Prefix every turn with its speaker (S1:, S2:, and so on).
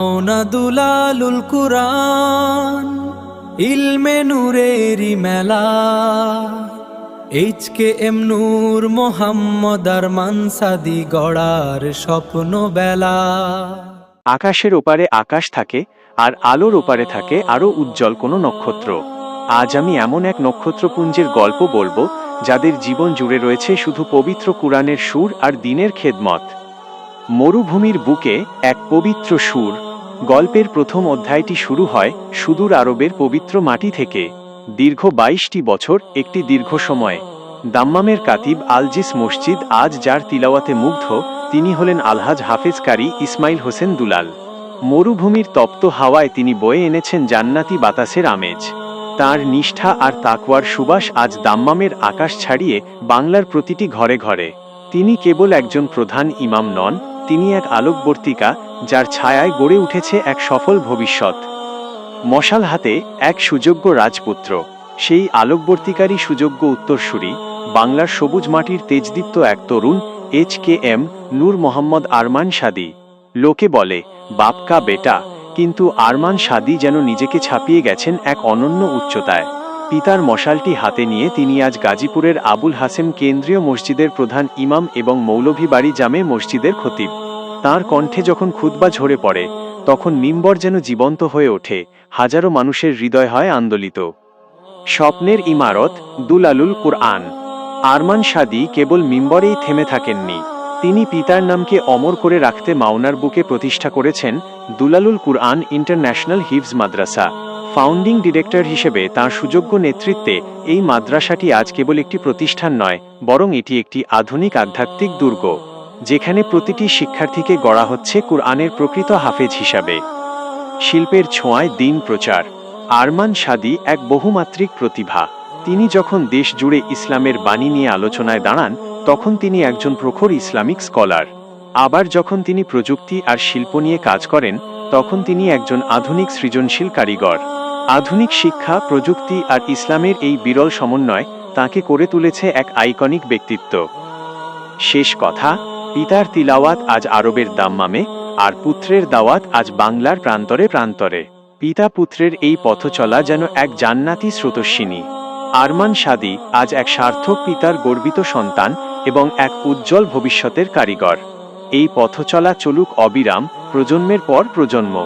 S1: দুলালুল কুরআন ইলমে নূরেরি মেলা HKM নূর মোহাম্মদ আরমান সাদি গড়ার স্বপ্ন বেলা।
S2: আকাশের ওপারে আকাশ থাকে আর আলোর ওপারে থাকে আরো উজ্জ্বল কোনো নক্ষত্র। আজ আমি এমন এক নক্ষত্রপুঞ্জের গল্প বলবো যাদের জীবন জুড়ে রয়েছে শুধু পবিত্র কুরআনের সুর আর দ্বীনের খেদমত। মরুভূমির বুকে এক পবিত্র সুর। গল্পের প্রথম অধ্যায়টি শুরু হয় সুদূর আরবের পবিত্র মাটি থেকে। দীর্ঘ 22টি বছর, একটি দীর্ঘ সময়। দাম্মামের কাতিব আলজিস মসজিদ আজ যার তিলাওয়াতে মুগ্ধ, তিনি হলেন আলহাজ হাফেজ কারি ইসমাইল হোসেন দুলাল। মরুভূমির তপ্ত হাওয়ায় তিনি বয়ে এনেছেন জান্নাতি বাতাসের আমেজ। তার নিষ্ঠা আর তাকওয়ার সুবাস আজ দাম্মামের আকাশ ছাড়িয়ে বাংলার প্রতিটি ঘরে ঘরে। তিনি কেবল একজন প্রধান ইমাম নন, তিনি এক আলোকবর্তিকা যার ছায়ায় গড়ে উঠেছে এক সফল ভবিষ্যৎ। মশাল হাতে এক সুযোগ্য রাজপুত্র, সেই আলোকবর্তিকারই সুযোগ্য উত্তরসূরি, বাংলার সবুজ মাটির তেজদীপ্ত এক তরুণ HKM নূর মোহাম্মদ আরমান সাদি। লোকে বলে বাপ কা বেটা, কিন্তু আরমান সাদি যেন নিজেকে ছাপিয়ে গেছেন এক অনন্য উচ্চতায়। পিতার মশালটি হাতে নিয়ে তিনি আজ গাজীপুরের আবুল হাসেম কেন্দ্রীয় মসজিদের প্রধান ইমাম এবং মৌলভীবাড়ি জামে মসজিদের খতিব। তাঁর কণ্ঠে যখন খুতবা ঝরে পড়ে, তখন মিম্বর যেন জীবন্ত হয়ে ওঠে, হাজারো মানুষের হৃদয় হয় আন্দোলিত। স্বপ্নের ইমারত দুলালুল কুরআন। আরমান সাদি কেবল মিম্বরেই থেমে থাকেননি, তিনি পিতার নামকে অমর করে রাখতে মাওনার বুকে প্রতিষ্ঠা করেছেন দুলালুল কুরআন ইন্টারন্যাশনাল হিফজ মাদ্রাসা। ফাউন্ডিং ডিরেক্টর হিসেবে তাঁর সুযোগ্য নেতৃত্বে এই মাদ্রাসাটি আজ কেবল একটি প্রতিষ্ঠান নয়, বরং এটি একটি আধুনিক আধ্যাত্মিক দুর্গ, যেখানে প্রতিটি শিক্ষার্থীকে গড়া হচ্ছে কুরআনের প্রকৃত হাফেজ হিসাবে। শিল্পের ছোঁয়ায় দ্বীন প্রচার। আরমান সাদি এক বহুমাত্রিক প্রতিভা। তিনি যখন দেশ জুড়ে ইসলামের বাণী নিয়ে আলোচনায় দাঁড়ান, তখন তিনি একজন প্রখর ইসলামিক স্কলার। আবার যখন তিনি প্রযুক্তি আর শিল্প নিয়ে কাজ করেন, তখন তিনি একজন আধুনিক সৃজনশীল কারিগর। আধুনিক শিক্ষা, প্রযুক্তি আর ইসলামের এই বিরল সমন্বয় তাঁকে করে তুলেছে এক আইকনিক ব্যক্তিত্ব। শেষ কথা, পিতার তিলাওয়াত আজ আরবের দাম্মামে, আর পুত্রের দাওয়াত আজ বাংলার প্রান্তরে প্রান্তরে। পিতা পুত্রের এই পথ চলা যেন এক জান্নাতি স্রোতস্বিনী। আরমান সাদি আজ এক সার্থক পিতার গর্বিত সন্তান এবং এক উজ্জ্বল ভবিষ্যতের কারিগর। এই পথ চলা চলুক অবিরাম, প্রজন্মের পর প্রজন্ম।